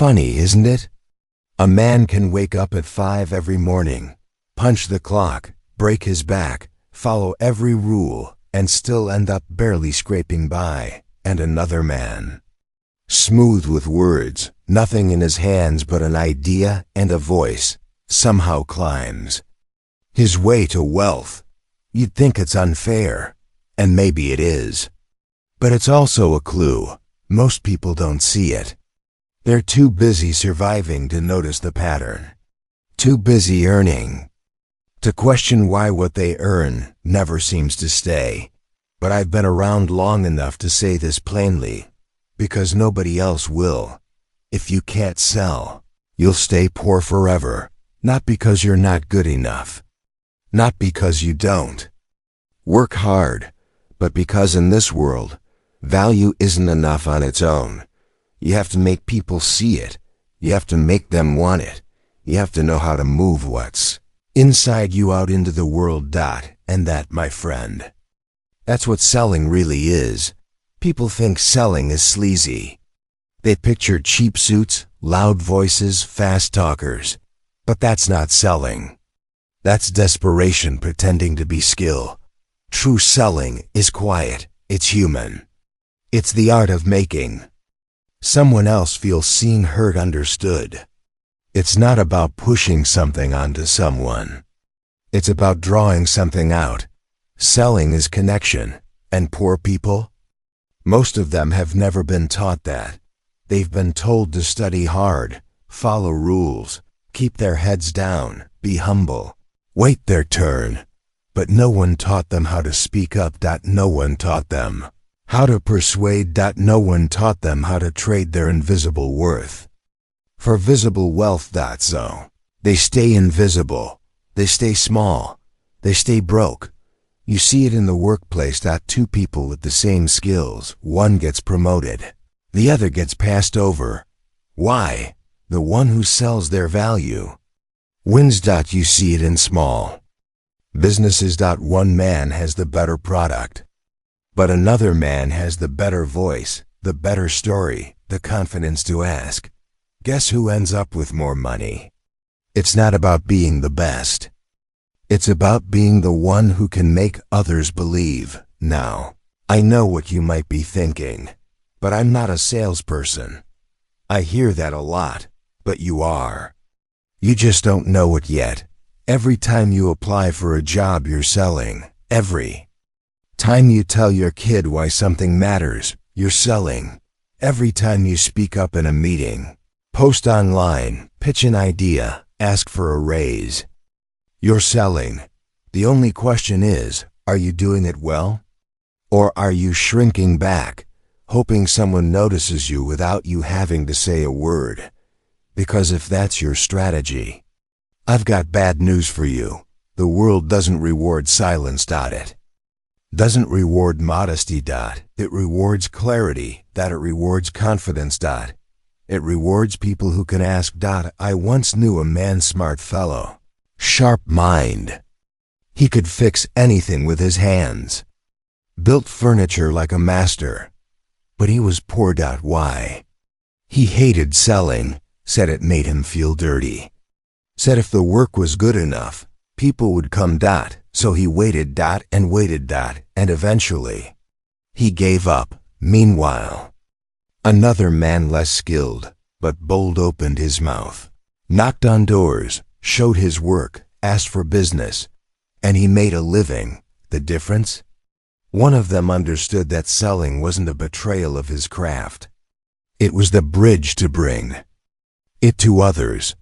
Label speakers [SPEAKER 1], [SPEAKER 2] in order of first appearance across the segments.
[SPEAKER 1] Funny, isn't it? A man can wake up at 5 every morning, punch the clock, break his back, follow every rule, and still end up barely scraping by. And another man, smooth with words, nothing in his hands but an idea and a voice, somehow climbs his way to wealth. You'd think it's unfair, and maybe it is. But it's also a clue. Most people don't see it. They're too busy surviving to notice the pattern. Too busy earning to question why what they earn never seems to stay. But I've been around long enough to say this plainly, because nobody else will. If you can't sell, you'll stay poor forever, not because you're not good enough, not because you don't work hard, but because in this world, value isn't enough on its own. You have to make people see it. You have to make them want it. You have to know how to move what's inside you out into the world. And that, my friend, that's what selling really is. People think selling is sleazy. They picture cheap suits, loud voices, fast talkers. But that's not selling. That's desperation pretending to be skill. True selling is quiet. It's human. It's the art of making someone else feel seen, heard, understood. It's not about pushing something onto someone. It's about drawing something out. Selling is connection, and poor people? Most of them have never been taught that. They've been told to study hard, follow rules, keep their heads down, be humble, wait their turn. But no one taught them how to speak up. No one taught them how to persuade. No one taught them how to trade their invisible worth for visible wealth. So they stay invisible. They stay small. They stay broke. You see it in the workplace. Two people with the same skills, one gets promoted, the other gets passed over. Why? The one who sells their value wins. You see it in small businesses. One man has the better product, but another man has the better voice, the better story, the confidence to ask. Guess who ends up with more money? It's not about being the best. It's about being the one who can make others believe. Now, I know what you might be thinking, but I'm not a salesperson. I hear that a lot, but you are. You just don't know it yet. Every time you apply for a job, you're selling. Every time you tell your kid why something matters, you're selling. Every time you speak up in a meeting, post online, pitch an idea, ask for a raise, you're selling. The only question is, are you doing it well? Or are you shrinking back, hoping someone notices you without you having to say a word? Because if that's your strategy, I've got bad news for you. The world doesn't reward silence. It doesn't reward modesty. It rewards clarity. It rewards confidence. It rewards people who can ask. I once knew a man, smart fellow, sharp mind. He could fix anything with his hands, built furniture like a master, but he was poor. Why? He hated selling, said it made him feel dirty, said if the work was good enough, people would come. So he waited. And waited. And eventually, he gave up. Meanwhile, another man less skilled, but bold, opened his mouth, knocked on doors, showed his work, asked for business, and he made a living. The difference? One of them understood that selling wasn't a betrayal of his craft. It was the bridge to bring it to others.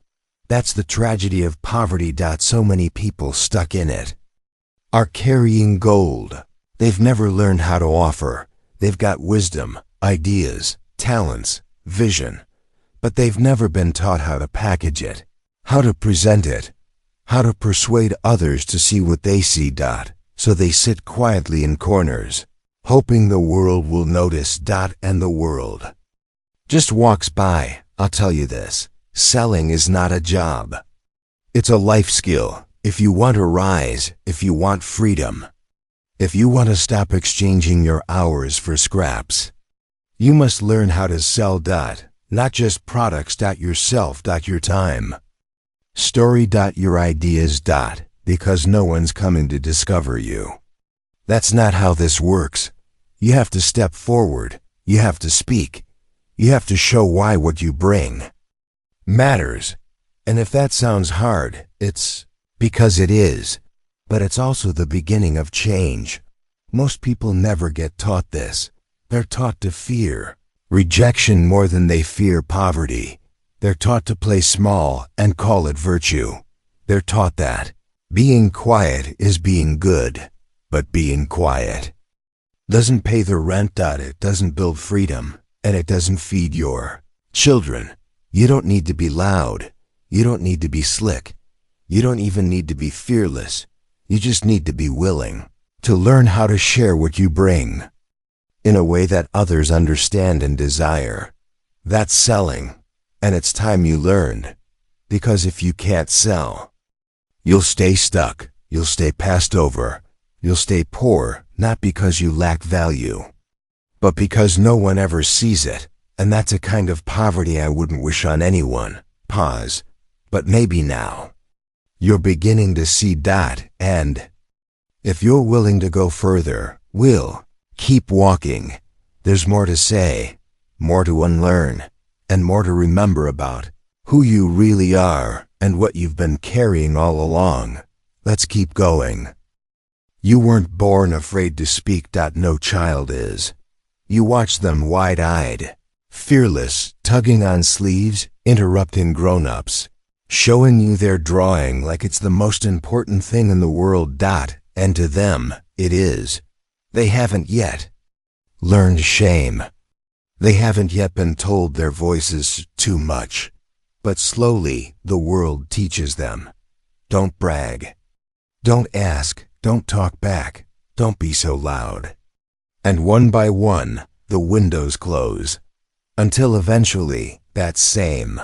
[SPEAKER 1] That's the tragedy of poverty. So many people stuck in it are carrying gold. They've never learned how to offer. They've got wisdom, ideas, talents, vision, but they've never been taught how to package it, how to present it, how to persuade others to see what they see. So they sit quietly in corners, hoping the world will notice. And the world just walks by. I'll tell you this, selling is not a job. It's a life skill. If you want to rise, if you want freedom, if you want to stop exchanging your hours for scraps, you must learn how to sell. Not just products. Yourself. Your time. Story. Your ideas. Because no one's coming to discover you. That's not how this works. You have to step forward. You have to speak. You have to show why what you bring matters. And if that sounds hard, it's because it is. But it's also the beginning of change. Most people never get taught this. They're taught to fear rejection more than they fear poverty. They're taught to play small and call it virtue. They're taught that being quiet is being good, but being quiet doesn't pay the rent. It doesn't build freedom, and it doesn't feed your children. You don't need to be loud. You don't need to be slick. You don't even need to be fearless. You just need to be willing to learn how to share what you bring in a way that others understand and desire. That's selling, and it's time you learned. Because if you can't sell, you'll stay stuck. You'll stay passed over. You'll stay poor, not because you lack value, but because no one ever sees it. And that's a kind of poverty I wouldn't wish on anyone. Pause. But maybe now you're beginning to see. And if you're willing to go further, we'll keep walking. There's more to say, more to unlearn, and more to remember about who you really are and what you've been carrying all along. Let's keep going. You weren't born afraid to speak. No child is. You watch them wide-eyed, fearless, tugging on sleeves, interrupting grown-ups, showing you their drawing like it's the most important thing in the world. And to them, it is. They haven't yet learned shame. They haven't yet been told their voice is too much. But slowly, the world teaches them. Don't brag. Don't ask. Don't talk back. Don't be so loud. And one by one, the windows close, until eventually, that same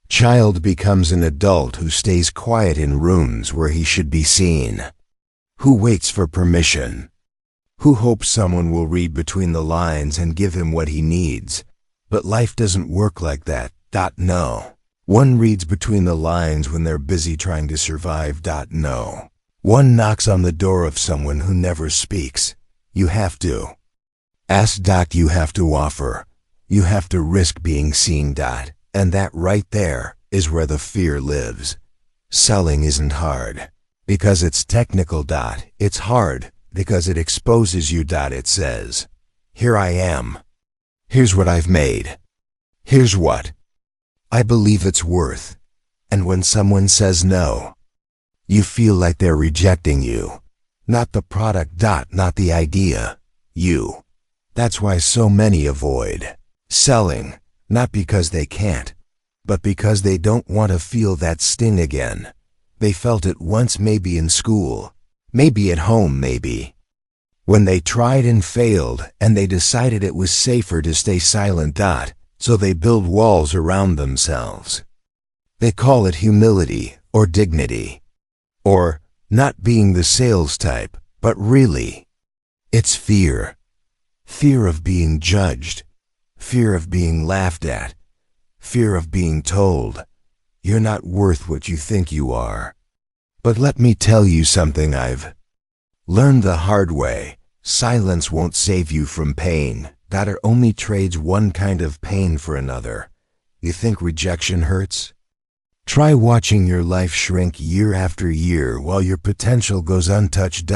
[SPEAKER 1] child becomes an adult who stays quiet in rooms where he should be seen, who waits for permission, who hopes someone will read between the lines and give him what he needs. But life doesn't work like that. No. One reads between the lines when they're busy trying to survive. No. One knocks on the door of someone who never speaks. You have to ask. You have to offer. You have to risk being seen. And that right there is where the fear lives. Selling isn't hard because it's technical. It's hard because it exposes you. It says, here I am. Here's what I've made. Here's what I believe it's worth. And when someone says no, you feel like they're rejecting you. Not the product. Not the idea. You. That's why so many avoid selling, not because they can't, but because they don't want to feel that sting again. They felt it once, maybe in school, maybe at home, maybe when they tried and failed and they decided it was safer to stay silent. So they build walls around themselves. They call it humility or dignity or not being the sales type, but really, it's fear. Fear of being judged, fear of being laughed at, fear of being told, you're not worth what you think you are. But let me tell you something I've learned the hard way. Silence won't save you from pain. It only trades one kind of pain for another. You think rejection hurts? Try watching your life shrink year after year while your potential goes untouched.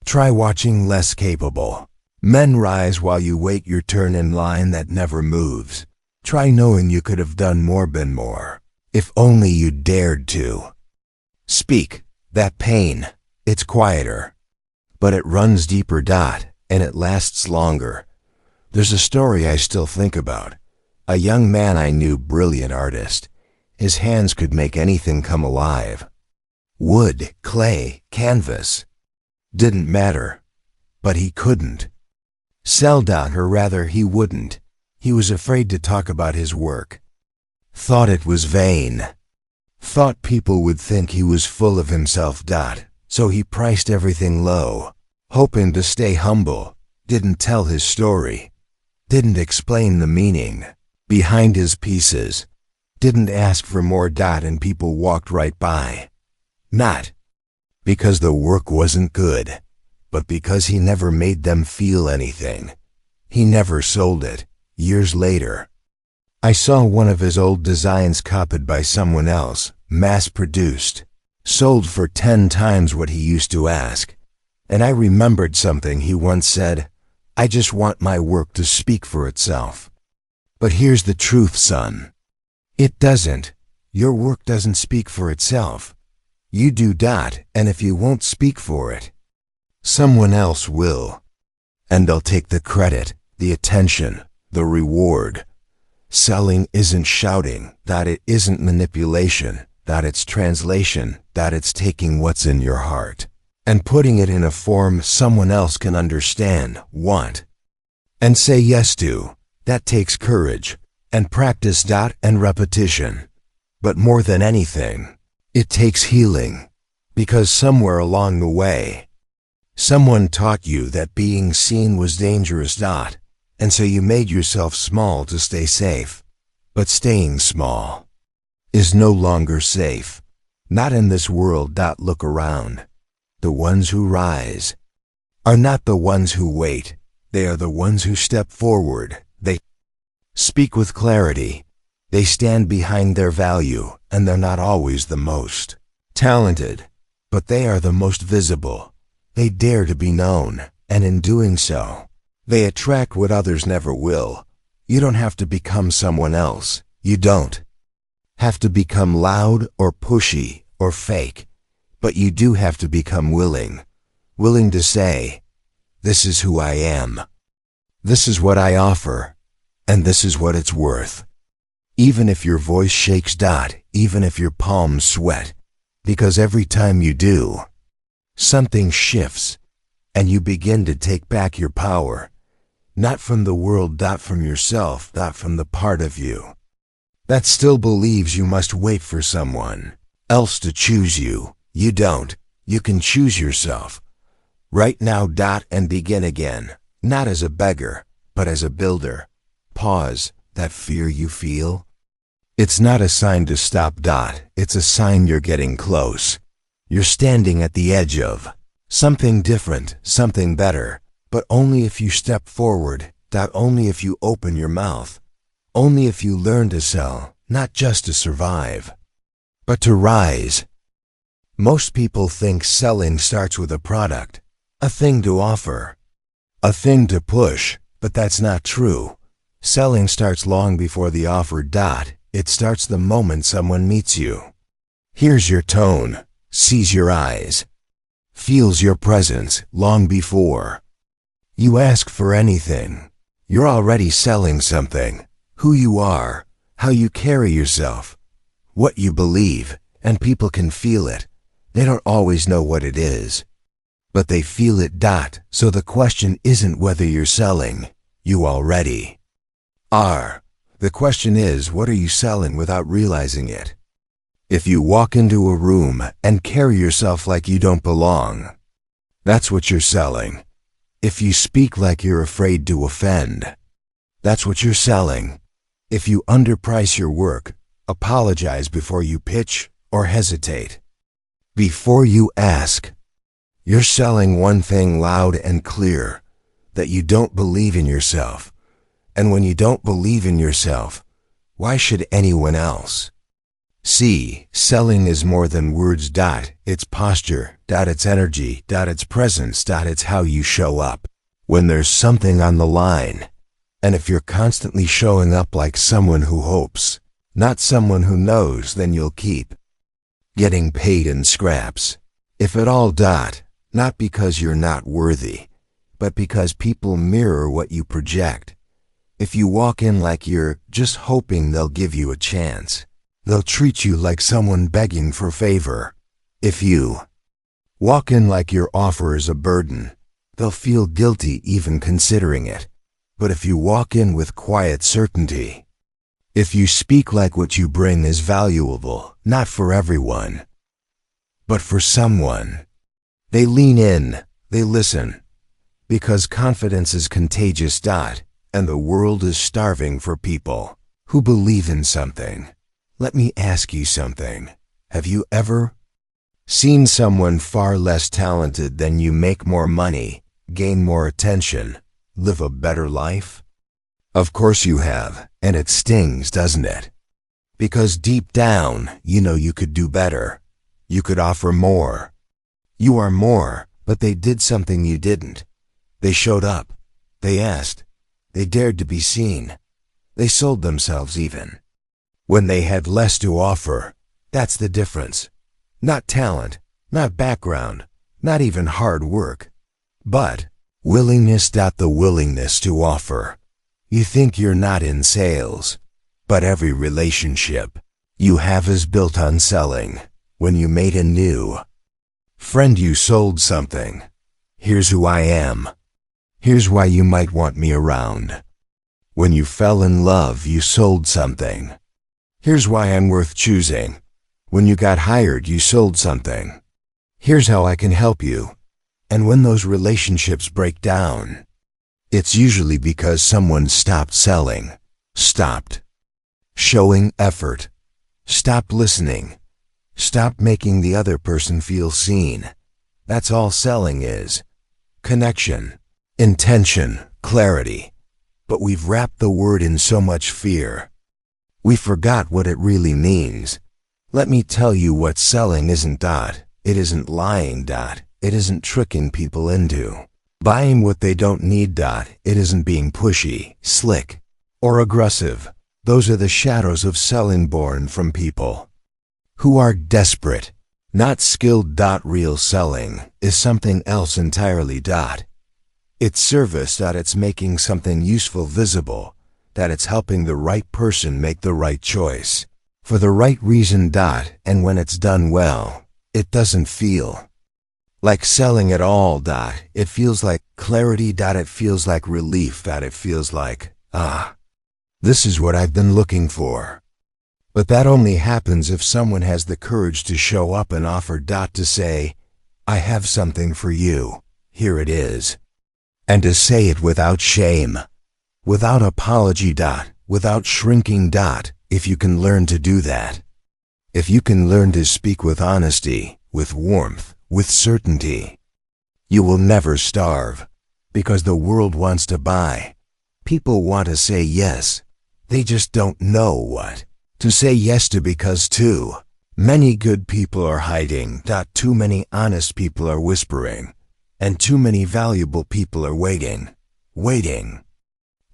[SPEAKER 1] Try watching less capable men rise while you wait your turn in line that never moves. Try knowing you could have done more, been more, if only you dared to. Speak. That pain, it's quieter, but it runs deeper. And it lasts longer. There's a story I still think about. A young man I knew, brilliant artist. His hands could make anything come alive. Wood, clay, canvas. Didn't matter. But he couldn't sell. Or rather, he wouldn't. He was afraid to talk about his work. Thought it was vain. Thought people would think he was full of himself. So he priced everything low, hoping to stay humble. Didn't tell his story. Didn't explain the meaning. behind his pieces, didn't ask for more. And people walked right by. Not because the work wasn't good, but because he never made them feel anything. He never sold it. Years later, I saw one of his old designs copied by someone else, mass-produced, sold for 10 times what he used to ask. And I remembered something he once said: "I just want my work to speak for itself." But here's the truth, son. It doesn't. Your work doesn't speak for itself. You do. And if you won't speak for it, someone else will. And they'll take the credit, the attention, the reward. Selling isn't shouting. It isn't manipulation. It's translation. It's taking what's in your heart and putting it in a form someone else can understand, want, and say yes to. That takes courage and practice. And repetition. But more than anything, it takes healing, because somewhere along the way, someone taught you that being seen was dangerous. And so you made yourself small to stay safe. But staying small is no longer safe. Not in this world. Look around. The ones who rise are not the ones who wait. They are the ones who step forward. They speak with clarity. They stand behind their value, and they're not always the most talented, but they are the most visible. They dare to be known, and in doing so, they attract what others never will. You don't have to become someone else. You don't have to become loud or pushy or fake, but you do have to become willing to say, "This is who I am. This is what I offer, and this is what it's worth." Even if your voice shakes. Even if your palms sweat, because every time you do, something shifts, and you begin to take back your power. Not from the world. From yourself. From the part of you that still believes you must wait for someone else to choose you. You don't. You can choose yourself right now. And begin again, not as a beggar, but as a builder. Pause. That fear you feel, it's not a sign to stop. It's a sign you're getting close. You're standing at the edge of something different, something better, but only if you step forward. Only if you open your mouth. Only if you learn to sell, not just to survive, but to rise. Most people think selling starts with a product, a thing to offer, a thing to push, but that's not true. Selling starts long before the offer. It starts the moment someone meets you, hears your tone, sees your eyes, feels your presence. Long before you ask for anything, you're already selling something. Who you are, how you carry yourself, what you believe, and people can feel it. They don't always know what it is, but they feel it. So the question isn't whether you're selling. You already are. The question is, what are you selling without realizing it? If you walk into a room and carry yourself like you don't belong, that's what you're selling. If you speak like you're afraid to offend, that's what you're selling. If you underprice your work, apologize before you pitch or hesitate, before you ask, you're selling one thing loud and clear: that you don't believe in yourself. And when you don't believe in yourself, why should anyone else? See, selling is more than words. It's posture. It's energy. It's presence. It's how you show up when there's something on the line. And if you're constantly showing up like someone who hopes, not someone who knows, then you'll keep getting paid in scraps. If at all. Not because you're not worthy, but because people mirror what you project. If you walk in like you're just hoping they'll give you a chance, they'll treat you like someone begging for favor. If you walk in like your offer is a burden, they'll feel guilty even considering it. But if you walk in with quiet certainty, if you speak like what you bring is valuable, not for everyone, but for someone, they lean in, they listen, because confidence is contagious. And the world is starving for people who believe in something. Let me ask you something. Have you ever seen someone far less talented than you make more money, gain more attention, live a better life? Of course you have, and it stings, doesn't it? Because deep down, you know you could do better. You could offer more. You are more, but they did something you didn't. They showed up. They asked. They dared to be seen. They sold themselves even. When they had less to offer, that's the difference. Not talent, not background, not even hard work, but willingness. The willingness to offer. You think you're not in sales, but every relationship you have is built on selling. When you made a new friend, you sold something. Here's who I am. Here's why you might want me around. When you fell in love, you sold something. Here's why I'm worth choosing. When you got hired, you sold something. Here's how I can help you. And when those relationships break down, it's usually because someone stopped selling, stopped showing effort, stopped listening, stopped making the other person feel seen. That's all selling is. Connection, intention, clarity. But we've wrapped the word in so much fear. We forgot what it really means. Let me tell you what selling isn't. It isn't lying. It isn't tricking people into buying what they don't need. It isn't being pushy, slick, or aggressive. Those are the shadows of selling born from people who are desperate, not skilled. Real selling is something else entirely. It's service. It's making something useful visible. It's helping the right person make the right choice for the right reason. And when it's done well, it doesn't feel like selling at all. It feels like clarity. It feels like relief. It feels like, this is what I've been looking for. But that only happens if someone has the courage to show up and offer. To say, I have something for you. Here it is. And to say it without shame, without apology. Without shrinking. If you can learn to do that, if you can learn to speak with honesty, with warmth, with certainty, you will never starve, because the world wants to buy. People want to say yes. They just don't know what to say yes to, because too many good people are hiding. Too many honest people are whispering, and too many valuable people are waiting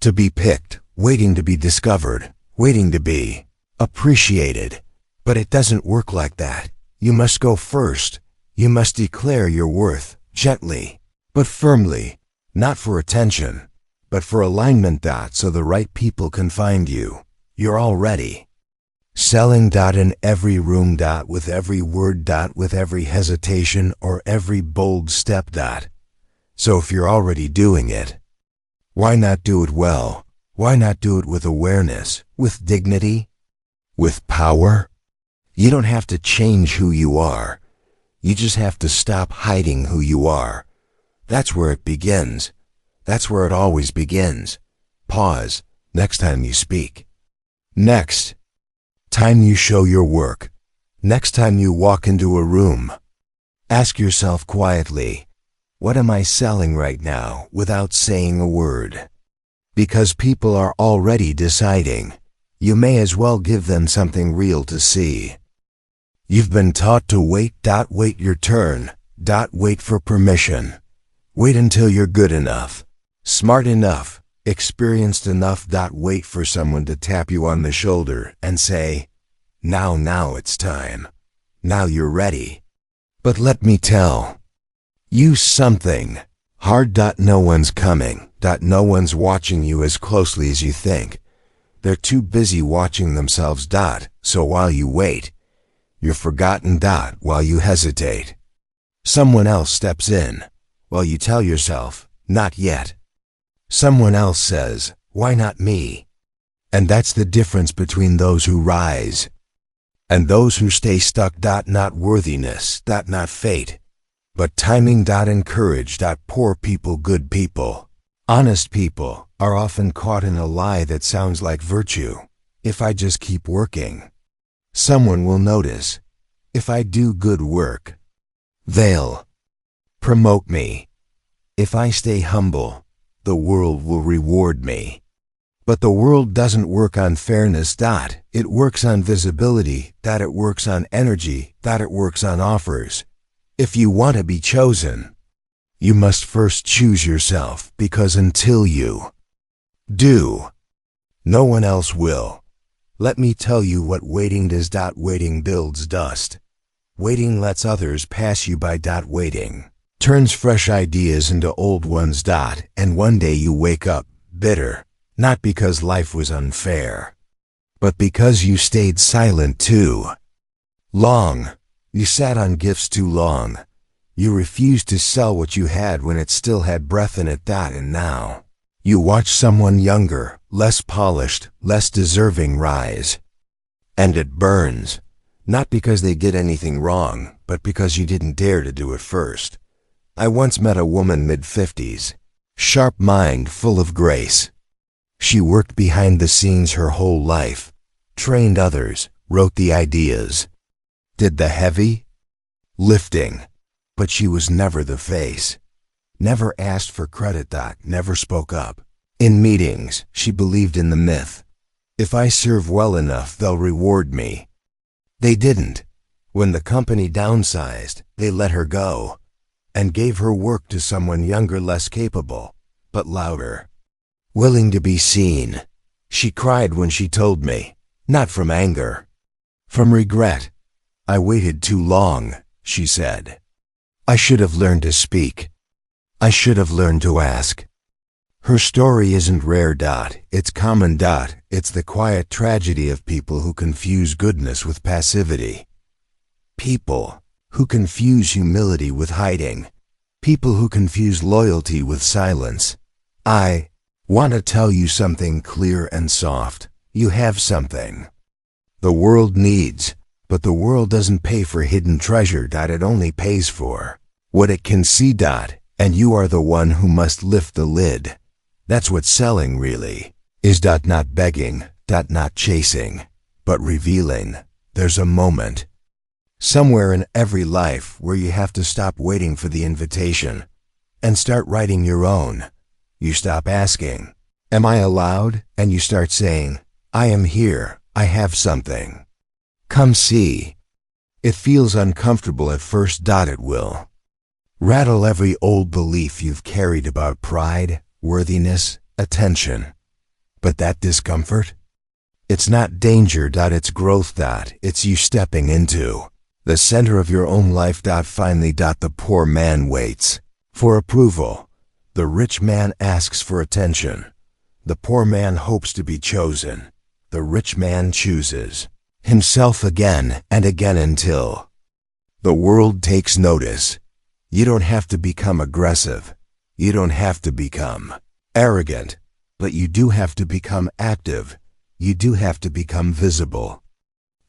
[SPEAKER 1] to be picked, waiting to be discovered, waiting to be appreciated. But it doesn't work like that. You must go first. You must declare your worth, gently, but firmly, not for attention, but for alignment. So the right people can find you. You're already selling. In every room. With every word. With every hesitation or every bold step. So if you're already doing it, why not do it well? Why not do it with awareness, with dignity, with power? You don't have to change who you are. You just have to stop hiding who you are. That's where it begins. That's where it always begins. Pause next time you speak. Next time you show your work. Next time you walk into a room. Ask yourself quietly, what am I selling right now, without saying a word? Because people are already deciding. You may as well give them something real to see. You've been taught to wait. Wait your turn. Wait for permission. Wait until you're good enough, smart enough, experienced enough. Wait for someone to tap you on the shoulder and say, now it's time. Now you're ready. But let me tell you something hard. No one's coming. No one's watching you as closely as you think. They're too busy watching themselves. So while you wait, you're forgotten. While you hesitate, someone else steps in. While you tell yourself, not yet, someone else says, why not me? And that's the difference between those who rise and those who stay stuck. Not worthiness. Not fate, but timing. And courage. Poor people, good people, honest people are often caught in a lie that sounds like virtue. If I just keep working, someone will notice. If I do good work, they'll promote me. If I stay humble, the world will reward me. But the world doesn't work on fairness. It works on visibility. It works on energy. It works on offers. If you want to be chosen, you must first choose yourself, because until you do, no one else will. Let me tell you what waiting does. Waiting builds dust. Waiting lets others pass you by. Waiting turns fresh ideas into old ones. And one day you wake up bitter, not because life was unfair, but because you stayed silent too long. You sat on gifts too long. You refused to sell what you had when it still had breath in it. And now you watch someone younger, less polished, less deserving rise. And it burns, not because they did anything wrong, but because you didn't dare to do it first. I once met a woman mid-50s, sharp mind, full of grace. She worked behind the scenes her whole life, trained others, wrote the ideas, did the heavy lifting, but she was never the face. Never asked for credit. Never spoke up. In meetings, she believed in the myth. If I serve well enough, they'll reward me. They didn't. When the company downsized, they let her go and gave her work to someone younger, less capable, but louder, willing to be seen. She cried when she told me, not from anger, from regret. I waited too long, she said. I should have learned to speak. I should have learned to ask. Her story isn't rare. It's common. It's the quiet tragedy of people who confuse goodness with passivity. People who confuse humility with hiding. People who confuse loyalty with silence. I want to tell you something clear and soft. You have something the world needs, but the world doesn't pay for hidden treasure. It only pays for what it can see. And you are the one who must lift the lid. That's what selling really is. Not begging, not chasing, but revealing. There's a moment somewhere in every life where you have to stop waiting for the invitation and start writing your own. You stop asking, am I allowed? And you start saying, I am here. I have something. Come see. It feels uncomfortable at first. It will rattle every old belief you've carried about pride, worthiness, attention. But that discomfort? It's not danger. It's growth. It's you stepping into the center of your own life. Finally, the poor man waits for approval. The rich man asks for attention. The poor man hopes to be chosen. The rich man chooses himself again and again until the world takes notice. You don't have to become aggressive. You don't have to become arrogant, but you do have to become active. You do have to become visible.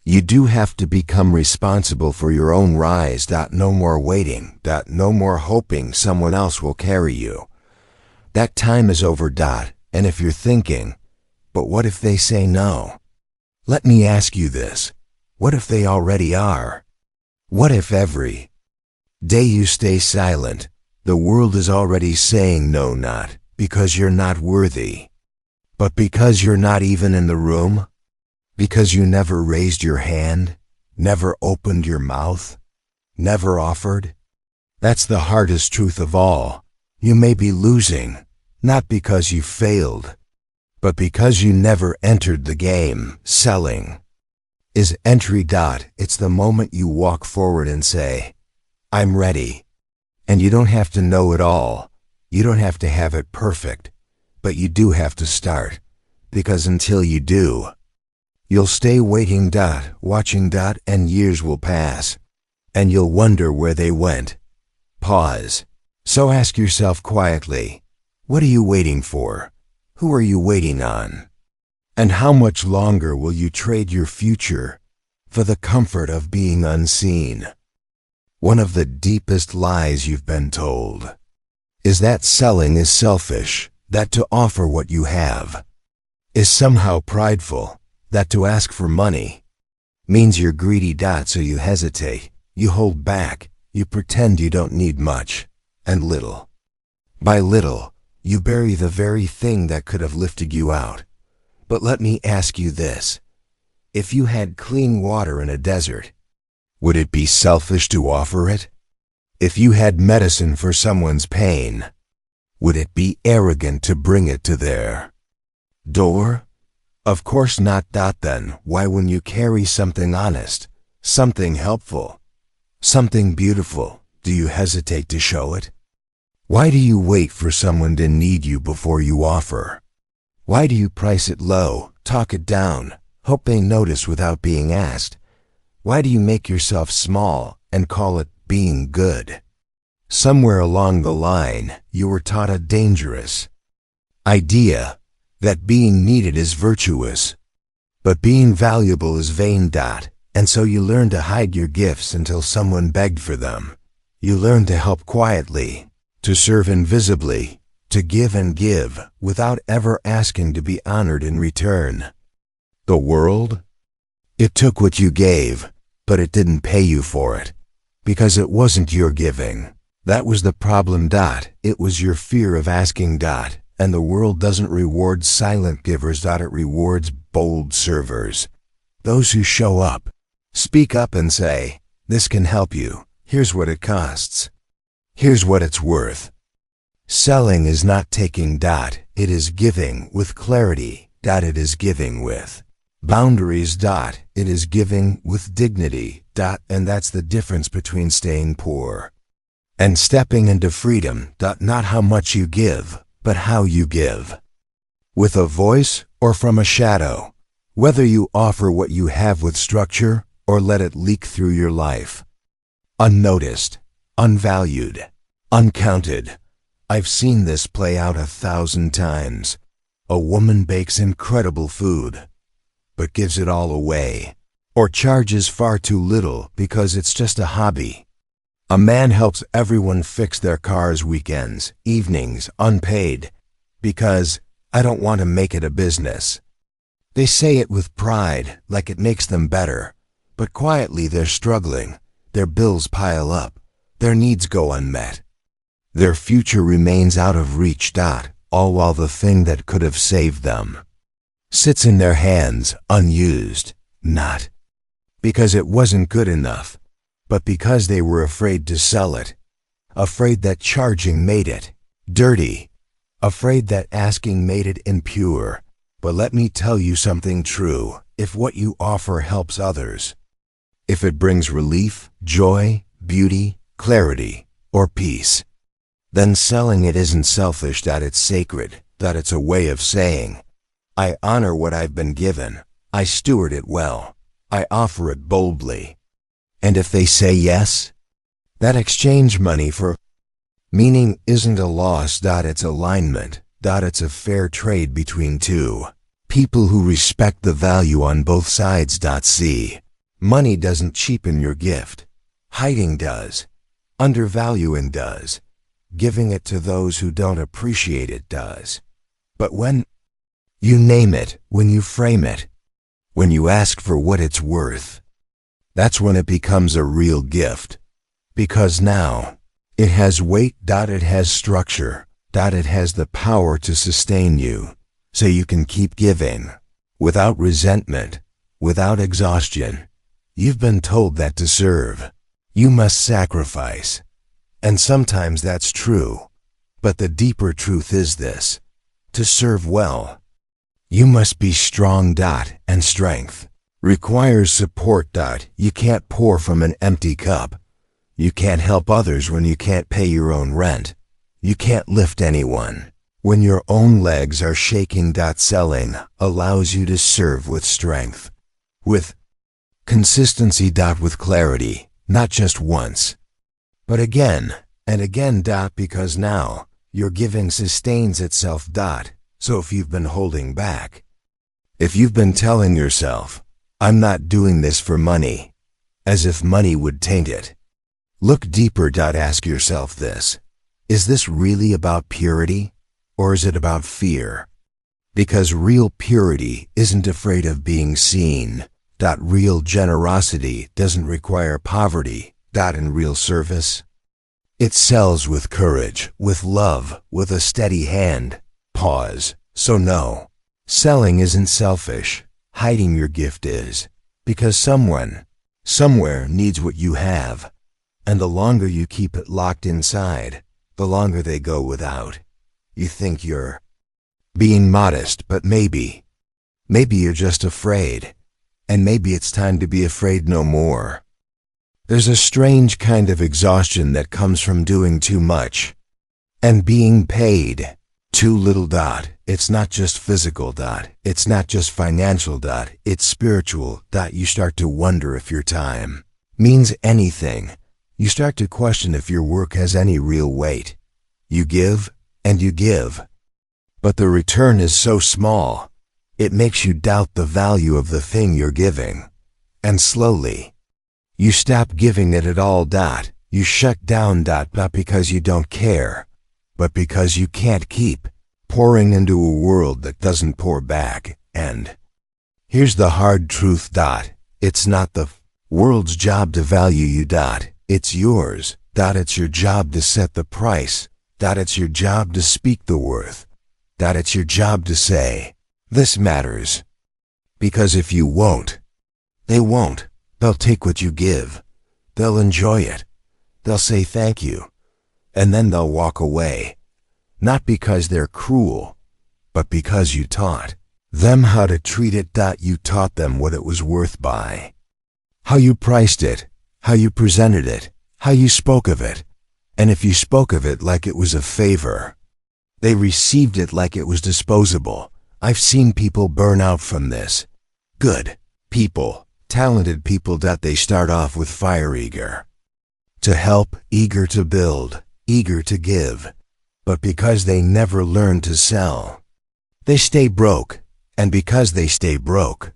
[SPEAKER 1] You do have to become responsible for your own rise. No more waiting. No more hoping someone else will carry you. That time is over. And if you're thinking, but what if they say no? Let me ask you this. What if they already are? What if every day you stay silent, the world is already saying no, not because you're not worthy, but because you're not even in the room? Because you never raised your hand, never opened your mouth, never offered? That's the hardest truth of all. You may be losing, not because you failed, but because you never entered the game. Selling is entry. It's the moment you walk forward and say, I'm ready. And you don't have to know it all. You don't have to have it perfect, but you do have to start, because until you do, you'll stay waiting. Watching. And years will pass, and you'll wonder where they went. Pause. So ask yourself quietly, what are you waiting for? Who are you waiting on? And how much longer will you trade your future for the comfort of being unseen? One of the deepest lies you've been told is that selling is selfish, that to offer what you have is somehow prideful. that to ask for money means you're greedy. So you hesitate, you hold back, you pretend you don't need much, and little by little, you bury the very thing that could have lifted you out. But let me ask you this. If you had clean water in a desert, would it be selfish to offer it? If you had medicine for someone's pain, would it be arrogant to bring it to their door? Of course not. Then why, when you carry something honest, something helpful, something beautiful, do you hesitate to show it? Why do you wait for someone to need you before you offer? Why do you price it low, talk it down, hope they notice without being asked? Why do you make yourself small and call it being good? Somewhere along the line, you were taught a dangerous idea that being needed is virtuous, but being valuable is vain. And so you learn to hide your gifts until someone begged for them. You learn to help quietly, to serve invisibly, to give and give without ever asking to be honored in return. The world? It took what you gave, but it didn't pay you for it, because it wasn't your giving. That was the problem. It was your fear of asking. And the world doesn't reward silent givers. It rewards bold servers. Those who show up, speak up and say, this can help you. Here's what it costs. Here's what it's worth. Selling is not taking. It is giving with clarity. It is giving with boundaries. It is giving with dignity. And that's the difference between staying poor and stepping into freedom. Not how much you give, but how you give. With a voice or from a shadow. Whether you offer what you have with structure or let it leak through your life. Unnoticed, unvalued, uncounted. I've seen this play out 1,000 times. A woman bakes incredible food, but gives it all away, or charges far too little because it's just a hobby. A man helps everyone fix their cars weekends, evenings, unpaid, because I don't want to make it a business. They say it with pride, like it makes them better, but quietly they're struggling. Their bills pile up, their needs go unmet. Their future remains out of reach. All while the thing that could have saved them sits in their hands, unused, not because it wasn't good enough, but because they were afraid to sell it, afraid that charging made it dirty, afraid that asking made it impure. But let me tell you something true. If what you offer helps others, if it brings relief, joy, beauty, clarity, or peace, then selling it isn't selfish. It's sacred. It's a way of saying, I honor what I've been given. I steward it well. I offer it boldly. And if they say yes, that exchange money for meaning isn't a loss. It's alignment. It's a fair trade between two people who respect the value on both sides. See, money doesn't cheapen your gift. Hiding does. Undervaluing does. Giving it to those who don't appreciate it does. But when you name it, when you frame it, when you ask for what it's worth, that's when it becomes a real gift. Because now, it has weight. It has structure. It has the power to sustain you, so you can keep giving, without resentment, without exhaustion. You've been told that to serve, you must sacrifice. And sometimes that's true. But the deeper truth is this. To serve well, you must be strong. And strength requires support. You can't pour from an empty cup. You can't help others when you can't pay your own rent. You can't lift anyone when your own legs are shaking. Selling allows you to serve with strength, with consistency. With clarity, not just once, but again and again. Because now your giving sustains itself. So if you've been holding back, if you've been telling yourself, I'm not doing this for money, as if money would taint it, look deeper. Ask yourself this. Is this really about purity, or is it about fear? Because real purity isn't afraid of being seen. Real generosity doesn't require poverty. In real service, it sells with courage, with love, with a steady hand. Pause. So no, selling isn't selfish. Hiding your gift is. Because someone, somewhere needs what you have. And the longer you keep it locked inside, the longer they go without. You think you're being modest, but maybe you're just afraid. And maybe it's time to be afraid no more. There's a strange kind of exhaustion that comes from doing too much and being paid too little. It's not just physical. It's not just financial. It's spiritual. You start to wonder if your time means anything. You start to question if your work has any real weight. You give and you give, but the return is so small, it makes you doubt the value of the thing you're giving. And slowly, you stop giving it at all. You shut down. Not because you don't care, but because you can't keep pouring into a world that doesn't pour back. And here's the hard truth. It's not the world's job to value you. It's yours. It's your job to set the price. It's your job to speak the worth. It's your job to say, this matters. Because if you won't, they won't. They'll take what you give. They'll enjoy it. They'll say thank you. And then they'll walk away. Not because they're cruel, but because you taught them how to treat it. You taught them what it was worth by how you priced it, how you presented it, how you spoke of it. And if you spoke of it like it was a favor, they received it like it was disposable. I've seen people burn out from this. Good people, talented people. They start off with fire, eager to help, eager to build, eager to give. But because they never learn to sell, they stay broke. And because they stay broke,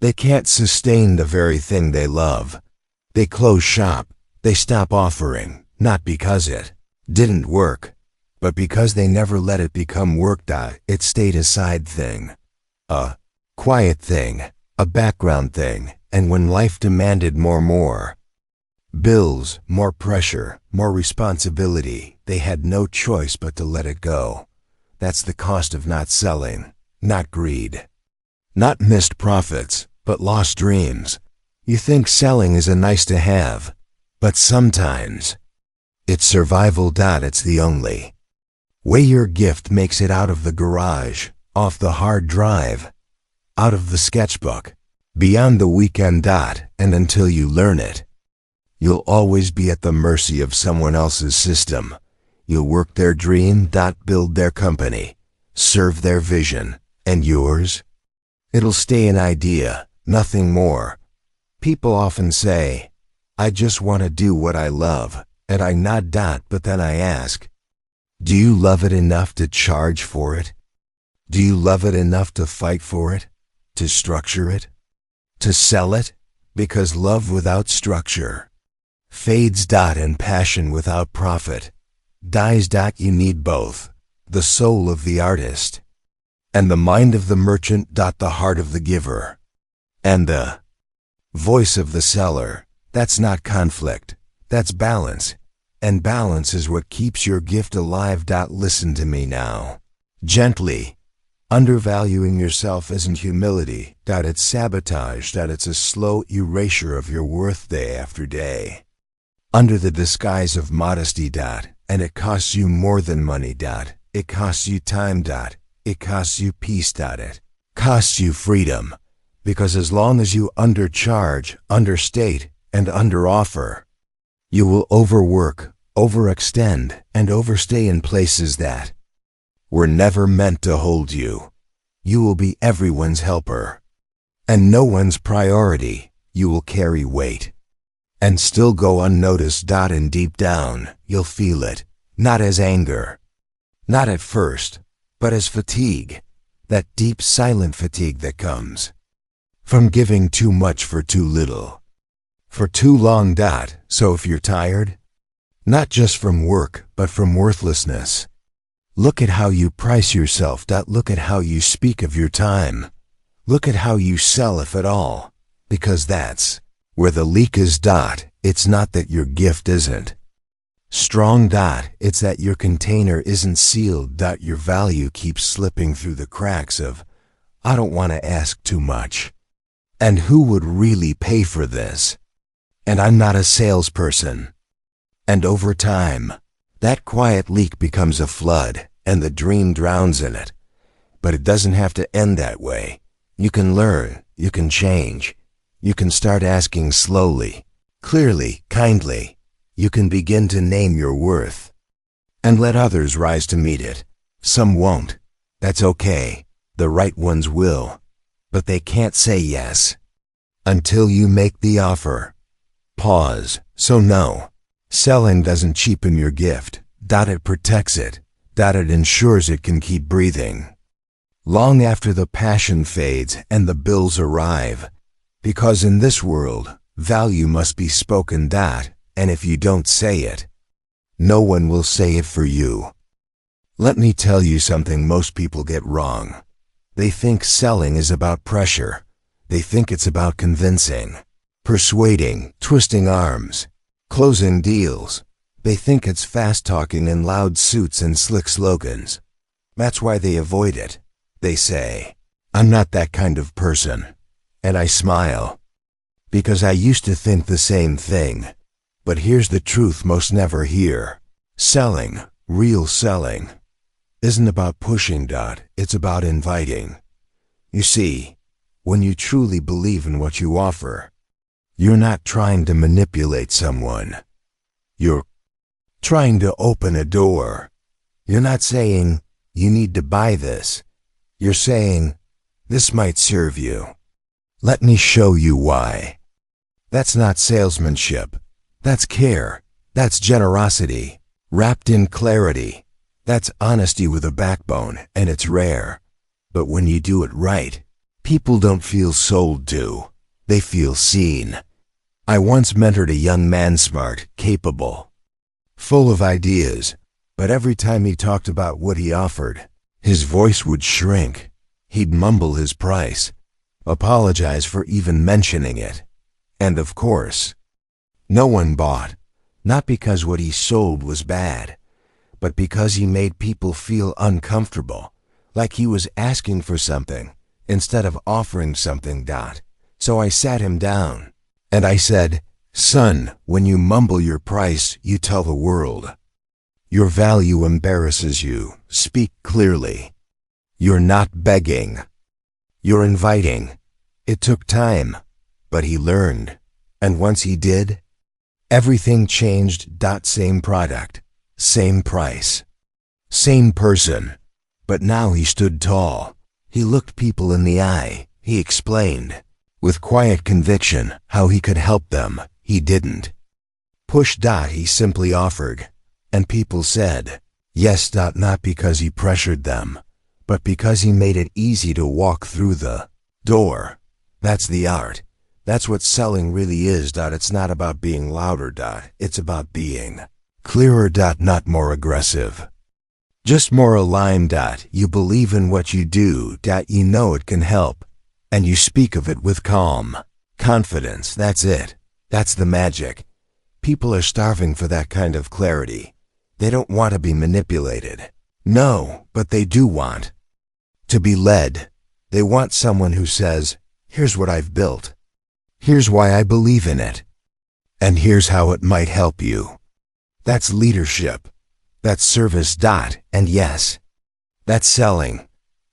[SPEAKER 1] they can't sustain the very thing they love. They close shop. They stop offering, not because it didn't work, but because they never let it become work. It stayed a side thing, a quiet thing, a background thing. And when life demanded more bills, more pressure, more responsibility, they had no choice but to let it go. That's the cost of not selling. Not greed, not missed profits, but lost dreams. You think selling is a nice to have, but sometimes it's survival. It's the only way your gift makes it out of the garage, off the hard drive, out of the sketchbook, beyond the weekend. And until you learn it, you'll always be at the mercy of someone else's system. You'll work their dream. Build their company, serve their vision. And yours? It'll stay an idea, nothing more. People often say, I just want to do what I love, and I nod. But then I ask, do you love it enough to charge for it? Do you love it enough to fight for it? To structure it? To sell it? Because love without structure fades. And passion without profit dies. You need both, the soul of the artist and the mind of the merchant. The heart of the giver and the voice of the seller. That's not conflict, that's balance. And balance is what keeps your gift alive. Listen to me now, gently. Undervaluing yourself isn't humility. It's sabotage. It's a slow erasure of your worth day after day, under the disguise of modesty. And it costs you more than money. It costs you time. It costs you peace. It costs you freedom. Because as long as you undercharge, understate, and underoffer, you will overwork, overextend, and overstay in places that were never meant to hold you. You will be everyone's helper and no one's priority. You will carry weight and still go unnoticed. And deep down, you'll feel it, not as anger, not at first, but as fatigue, that deep silent fatigue that comes from giving too much for too little, for too long. So if you're tired, not just from work, but from worthlessness, Look at how you price yourself. Look at how you speak of your time. Look at how you sell, if at all. Because that's where the leak is. It's not that your gift isn't strong. It's that your container isn't sealed. Your value keeps slipping through the cracks of, I don't want to ask too much. And who would really pay for this? And I'm not a salesperson. And over time, that quiet leak becomes a flood, and the dream drowns in it. But it doesn't have to end that way. You can learn, you can change. You can start asking slowly, clearly, kindly. You can begin to name your worth. And let others rise to meet it. Some won't. That's okay. The right ones will. But they can't say yes until you make the offer. Pause. So no. Selling doesn't cheapen your gift. It protects it. It ensures it can keep breathing long after the passion fades and the bills arrive. Because in this world, value must be spoken. And if you don't say it, no one will say it for you. Let me tell you something most people get wrong. They think selling is about pressure. They think it's about convincing, persuading, twisting arms, closing deals. They think it's fast talking in loud suits and slick slogans. That's why they avoid it. They say, I'm not that kind of person. And I smile. Because I used to think the same thing. But here's the truth most never hear. Selling, real selling, isn't about pushing. It's about inviting. You see, when you truly believe in what you offer, you're not trying to manipulate someone. You're trying to open a door. You're not saying, you need to buy this. You're saying, this might serve you. Let me show you why. That's not salesmanship. That's care. That's generosity, wrapped in clarity. That's honesty with a backbone, and it's rare. But when you do it right, people don't feel sold to. They feel seen. I once mentored a young man, smart, capable, full of ideas, but every time he talked about what he offered, his voice would shrink. He'd mumble his price, apologize for even mentioning it. And of course, no one bought, not because what he sold was bad, but because he made people feel uncomfortable, like he was asking for something instead of offering something. So I sat him down, and I said, son, when you mumble your price, you tell the world. Your value embarrasses you. Speak clearly. You're not begging. You're inviting. It took time, but he learned. And once he did, everything changed. Same product, same price, same person. But now he stood tall. He looked people in the eye. He explained, with quiet conviction, how he could help them. He didn't push. He simply offered. And people said, yes. Not because he pressured them, but because he made it easy to walk through the door. That's the art. That's what selling really is. It's not about being louder. It's about being clearer. Not more aggressive. Just more aligned. You believe in what you do. You know it can help. And you speak of it with calm confidence. That's it. That's the magic. People are starving for that kind of clarity. They don't want to be manipulated. No, but they do want to be led. They want someone who says, here's what I've built. Here's why I believe in it. And here's how it might help you. That's leadership. That's service. And yes, that's selling.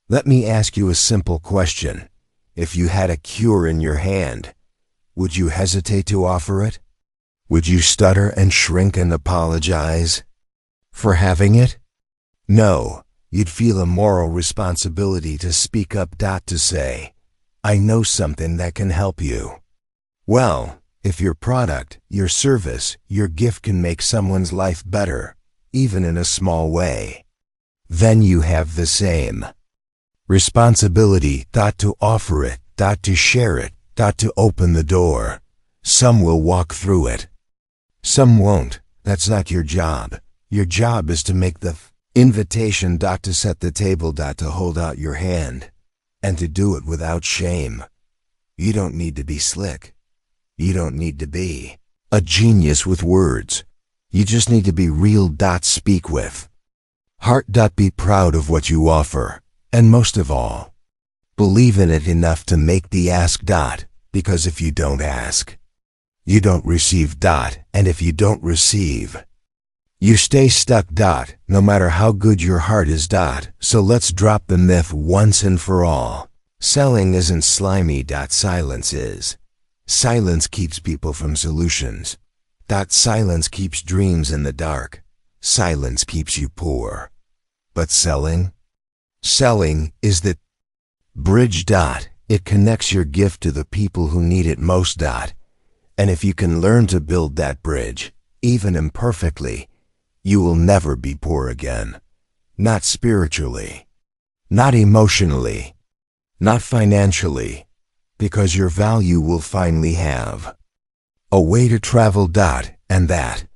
[SPEAKER 1] Let me ask you a simple question. If you had a cure in your hand, would you hesitate to offer it? Would you stutter and shrink and apologize for having it? No, you'd feel a moral responsibility to speak up. To say, I know something that can help you. Well, if your product, your service, your gift can make someone's life better, even in a small way, then you have the same responsibility. To offer it, to share it, to open the door. Some will walk through it. Some won't. That's not your job. Your job is to make the Invitation. To set the table. To hold out your hand. And to do it without shame. You don't need to be slick. You don't need to be a genius with words. You just need to be real. Speak with heart. Be proud of what you offer. And most of all, believe in it enough to make the ask. Because if you don't ask, you don't receive. And if you don't receive, you stay stuck. No matter how good your heart is. So let's drop the myth once and for all. Selling isn't slimy. Silence is. Silence keeps people from solutions. Silence keeps dreams in the dark. Silence keeps you poor. But selling? Selling is the bridge. It connects your gift to the people who need it most. And if you can learn to build that bridge, even imperfectly, you will never be poor again. Not spiritually. Not emotionally. Not financially. Because your value will finally have a way to travel. And that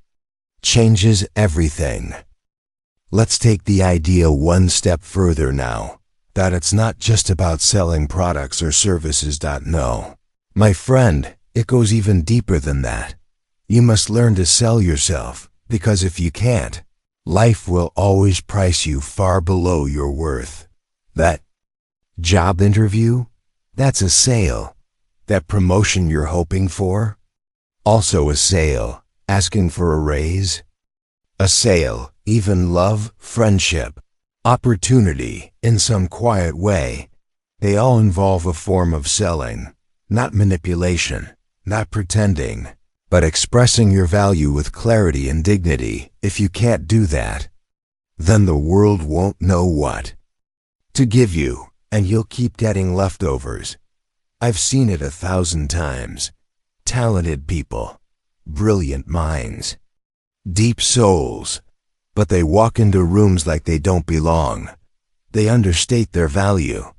[SPEAKER 1] changes everything. Let's take the idea one step further now. It's not just about selling products or services. No. My friend, it goes even deeper than that. You must learn to sell yourself, because if you can't, life will always price you far below your worth. That job interview? That's a sale. That promotion you're hoping for? Also a sale. Asking for a raise? A sale. Even love, friendship, opportunity, in some quiet way, they all involve a form of selling. Not manipulation, not pretending, but expressing your value with clarity and dignity. If you can't do that, then the world won't know what to give you, and you'll keep getting leftovers. I've seen it 1,000 times. Talented people, brilliant minds, deep souls, but they walk into rooms like they don't belong. They understate their value.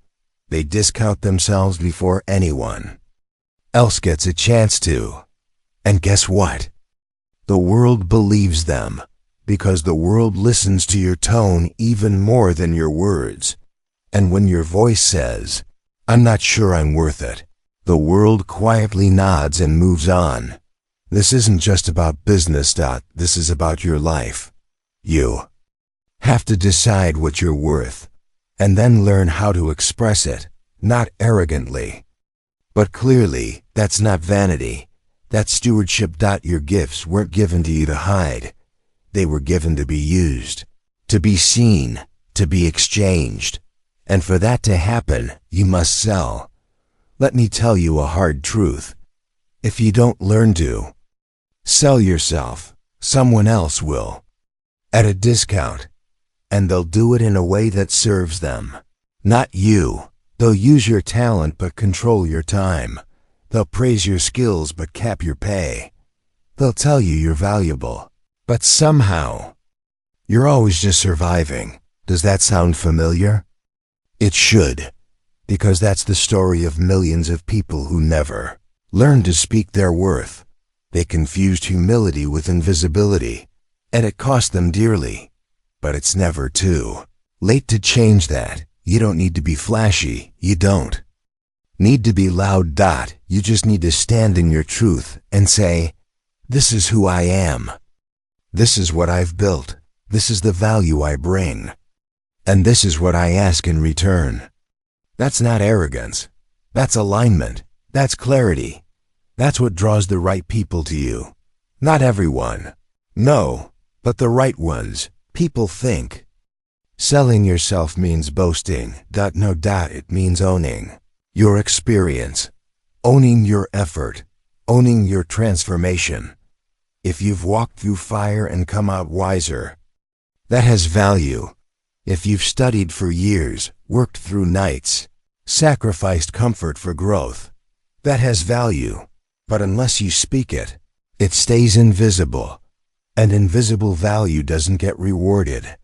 [SPEAKER 1] They discount themselves before anyone else gets a chance to. And guess what? The world believes them, because the world listens to your tone even more than your words. And when your voice says, "I'm not sure I'm worth it," the world quietly nods and moves on. This isn't just about business. This is about your life. You have to decide what you're worth, and then learn how to express it, not arrogantly, but clearly. That's not vanity. That's stewardship. Your gifts weren't given to you to hide. They were given to be used, to be seen, to be exchanged. And for that to happen, you must sell. Let me tell you a hard truth. If you don't learn to sell yourself, someone else will, at a discount, and they'll do it in a way that serves them, not you. They'll use your talent but control your time. They'll praise your skills but cap your pay. They'll tell you you're valuable, but somehow you're always just surviving. Does that sound familiar? It should, because that's the story of millions of people who never learned to speak their worth. They confused humility with invisibility, and it cost them dearly. But it's never too late to change that. You don't need to be flashy. You don't need to be loud. You just need to stand in your truth and say, "This is who I am. This is what I've built. This is the value I bring. And this is what I ask in return." That's not arrogance. That's alignment. That's clarity. That's what draws the right people to you. Not everyone. No, but the right ones. People think selling yourself means boasting. No, it means owning your experience, owning your effort, owning your transformation. If you've walked through fire and come out wiser, that has value. If you've studied for years, worked through nights, sacrificed comfort for growth, that has value. But unless you speak it, it stays invisible. And invisible value doesn't get rewarded.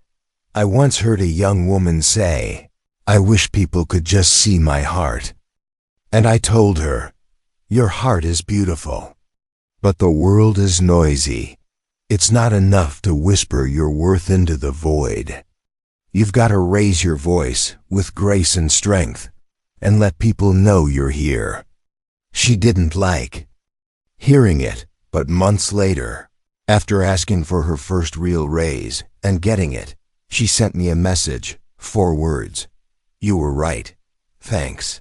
[SPEAKER 1] I once heard a young woman say, "I wish people could just see my heart." And I told her, "Your heart is beautiful, but the world is noisy. It's not enough to whisper your worth into the void. You've got to raise your voice with grace and strength and let people know you're here. She didn't like hearing it, but months later, after asking for her first real raise and getting it, she sent me a message, 4 words. You were right. Thanks.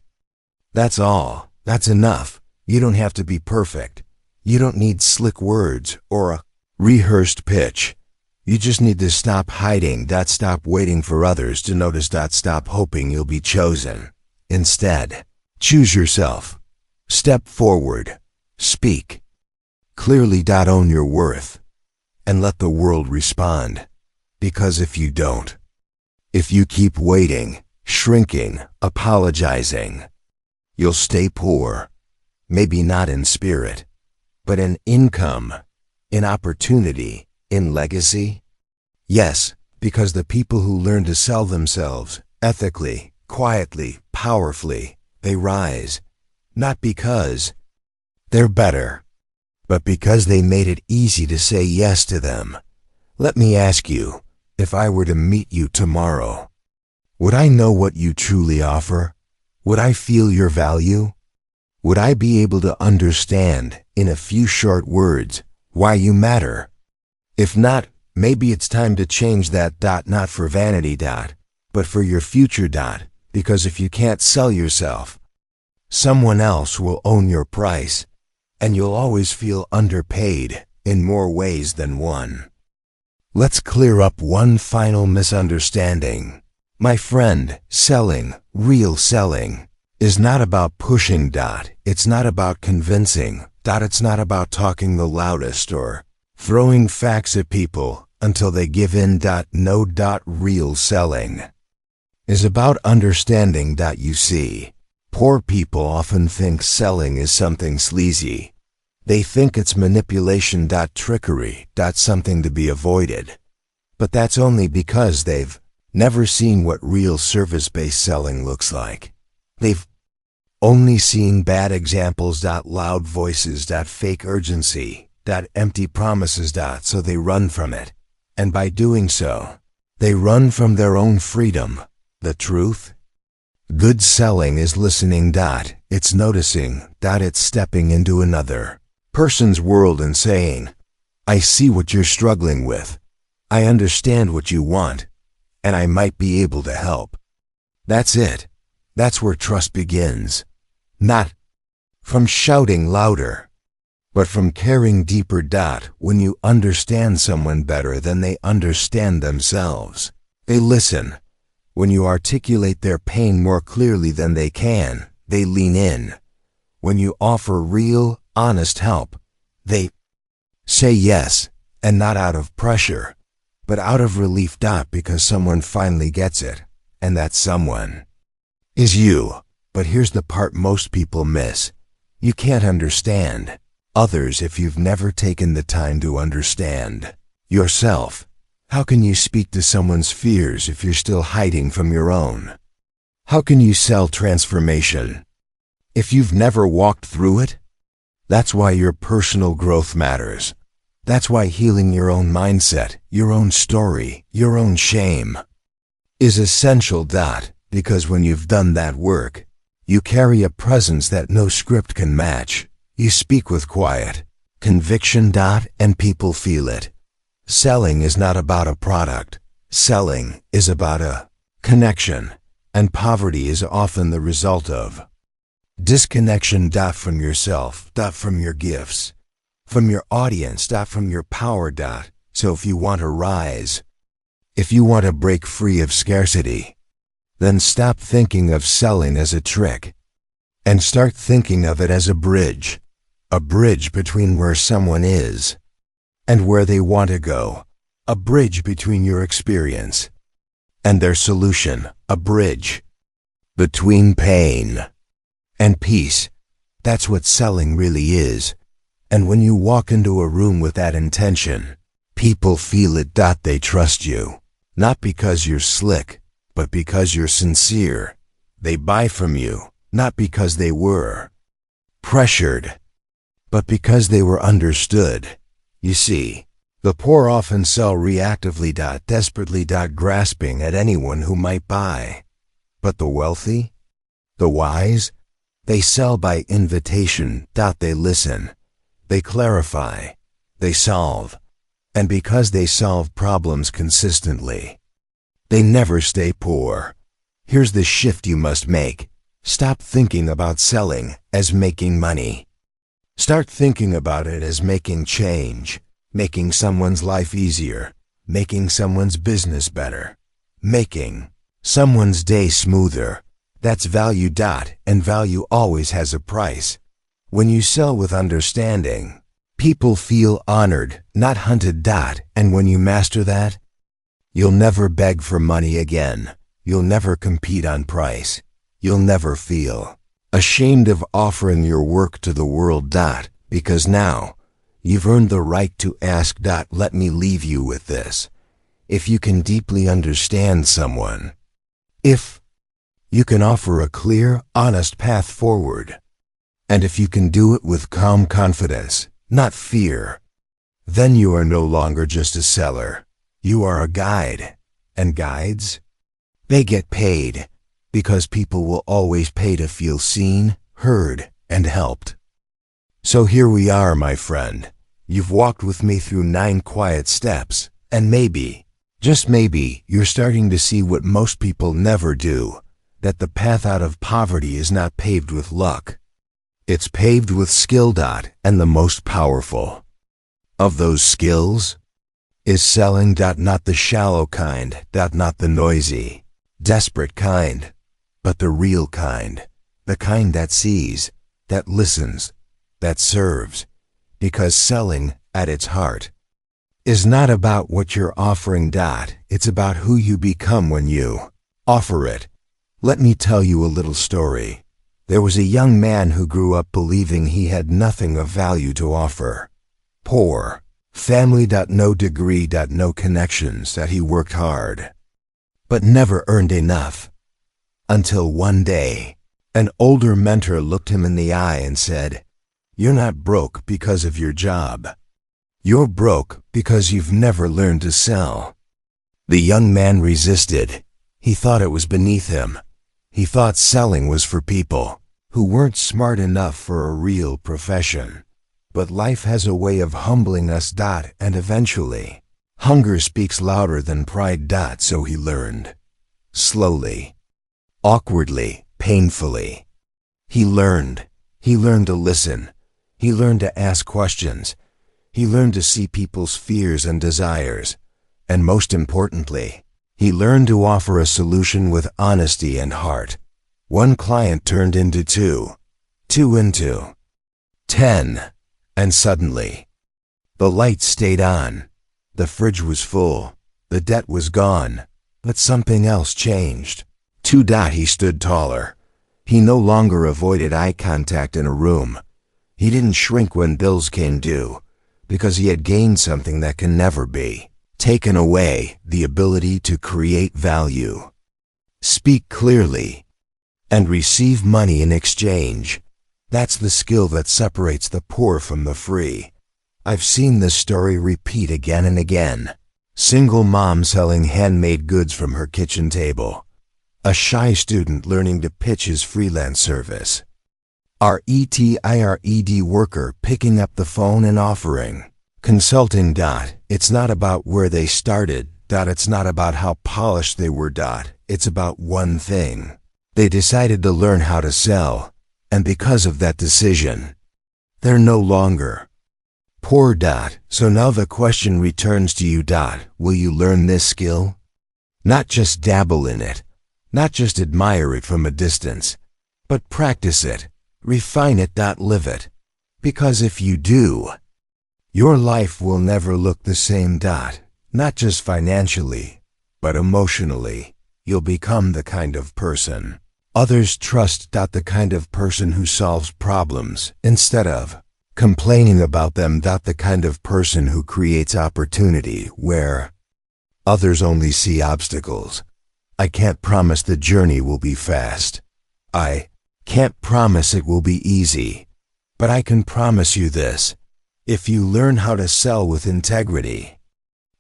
[SPEAKER 1] That's all. That's enough. You don't have to be perfect. You don't need slick words or a rehearsed pitch. You just need to stop hiding. Stop waiting for others to notice. Stop hoping you'll be chosen. Instead, choose yourself. Step forward. Speak. Clearly. Own your worth. And let the world respond. Because if you don't, if you keep waiting, shrinking, apologizing, you'll stay poor. Maybe not in spirit, but in income, in opportunity, in legacy. Yes, because the people who learn to sell themselves ethically, quietly, powerfully, they rise. Not because they're better, but because they made it easy to say yes to them. Let me ask you, if I were to meet you tomorrow, would I know what you truly offer? Would I feel your value? Would I be able to understand, in a few short words, why you matter? If not, maybe it's time to change that. Not for vanity. But for your future. Because if you can't sell yourself, someone else will own your price, and you'll always feel underpaid in more ways than one. Let's clear up one final misunderstanding. My friend, selling, real selling, is not about pushing. It's not about convincing. It's not about talking the loudest or throwing facts at people until they give in. No. Real selling is about understanding. You see, poor people often think selling is something sleazy. They think it's manipulation. Trickery. Something to be avoided. But that's only because they've never seen what real service-based selling looks like. They've only seen bad examples. Loud voices. Fake urgency. Empty promises. So they run from it. And by doing so, they run from their own freedom. The truth? Good selling is listening. It's noticing. It's stepping into another person's world and saying, I see what you're struggling with. I understand what you want, and I might be able to help. That's it. That's where trust begins. Not from shouting louder, but from caring deeper. When you understand someone better than they understand themselves, they listen. When you articulate their pain more clearly than they can, they lean in. When you offer real, honest help, they say yes, and not out of pressure, but out of relief. Because someone finally gets it, and that someone is you. But here's the part most people miss. You can't understand others if you've never taken the time to understand yourself. How can you speak to someone's fears if you're still hiding from your own? How can you sell transformation if you've never walked through it? That's why your personal growth matters. That's why healing your own mindset, your own story, your own shame is essential. Because when you've done that work, you carry a presence that no script can match. You speak with quiet conviction. And people feel it. Selling is not about a product. Selling is about a connection. And poverty is often the result of disconnection. From yourself. From your gifts. From your audience. From your power. So if you want to rise, if you want to break free of scarcity, then stop thinking of selling as a trick and start thinking of it as a bridge between where someone is and where they want to go, a bridge between your experience and their solution, a bridge between pain and peace. That's what selling really is. And when you walk into a room with that intention, people feel it. They trust you, not because you're slick, but because you're sincere. They buy from you, not because they were pressured, but because they were understood. You see, The poor often sell reactively, desperately, grasping at anyone who might buy. But the wealthy, the wise, they sell by invitation, they listen, they clarify, they solve. And because they solve problems consistently, they never stay poor. Here's the shift you must make. Stop thinking about selling as making money. Start thinking about it as making change, making someone's life easier, making someone's business better, making someone's day smoother. That's value. And value always has a price. When you sell with understanding, people feel honored, not hunted. And when you master that, you'll never beg for money again. You'll never compete on price. You'll never feel ashamed of offering your work to the world. Because now, you've earned the right to ask. Let me leave you with this. If you can deeply understand someone, if you can offer a clear, honest path forward, and if you can do it with calm confidence, not fear, then you are no longer just a seller. You are a guide. And guides? They get paid because people will always pay to feel seen, heard, and helped. So here we are, my friend. You've walked with me through 9 quiet steps, and maybe, just maybe, you're starting to see what most people never do, that the path out of poverty is not paved with luck. It's paved with skill. And the most powerful of those skills is selling. Not the shallow kind. Not the noisy, desperate kind, but the real kind. The kind that sees, that listens, that serves. Because selling, at its heart, is not about what you're offering. It's about who you become when you offer it. Let me tell you a little story. There was a young man who grew up believing he had nothing of value to offer. Poor, family. No degree. No connections. He worked hard, but never earned enough. Until one day, an older mentor looked him in the eye and said, "You're not broke because of your job. You're broke because you've never learned to sell." The young man resisted. He thought it was beneath him. He thought selling was for people who weren't smart enough for a real profession. But life has a way of humbling us. And eventually, hunger speaks louder than pride. So he learned. Slowly, awkwardly, painfully. He learned to listen. He learned to ask questions. He learned to see people's fears and desires. And most importantly, he learned to offer a solution with honesty and heart. One client turned into 2, 2 into 10, and suddenly, the lights stayed on. The fridge was full. The debt was gone. But something else changed. 2. He stood taller. He no longer avoided eye contact in a room. He didn't shrink when bills came due, because he had gained something that can never be taken away: the ability to create value, speak clearly, and receive money in exchange. That's the skill that separates the poor from the free. I've seen this story repeat again and again. Single mom selling handmade goods from her kitchen table. A shy student learning to pitch his freelance service. RETIRED worker picking up the phone and offering consulting. It's not about where they started. It's not about how polished they were. It's about one thing. They decided to learn how to sell, and because of that decision, they're no longer poor. So now the question returns to you. Will you learn this skill? Not just dabble in it, not just admire it from a distance, but practice it, refine it. Live it. Because if you do, your life will never look the same. Not just financially, but emotionally. You'll become the kind of person others trust. The kind of person who solves problems instead of complaining about them. The kind of person who creates opportunity where others only see obstacles. I can't promise the journey will be fast. I can't promise it will be easy. But I can promise you this: If you learn how to sell with integrity,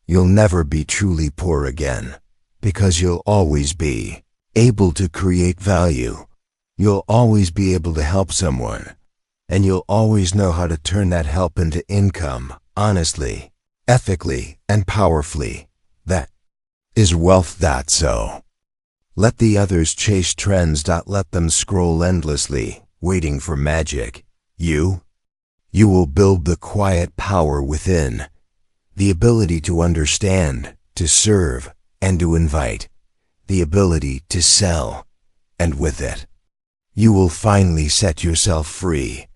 [SPEAKER 1] you'll never be truly poor again, because you'll always be able to create value. You'll always be able to help someone, and you'll always know how to turn that help into income, honestly, ethically, and powerfully. That is wealth. So let the others chase trends. Let them scroll endlessly, waiting for magic. You will build the quiet power within, the ability to understand, to serve, and to invite, the ability to sell, and with it, you will finally set yourself free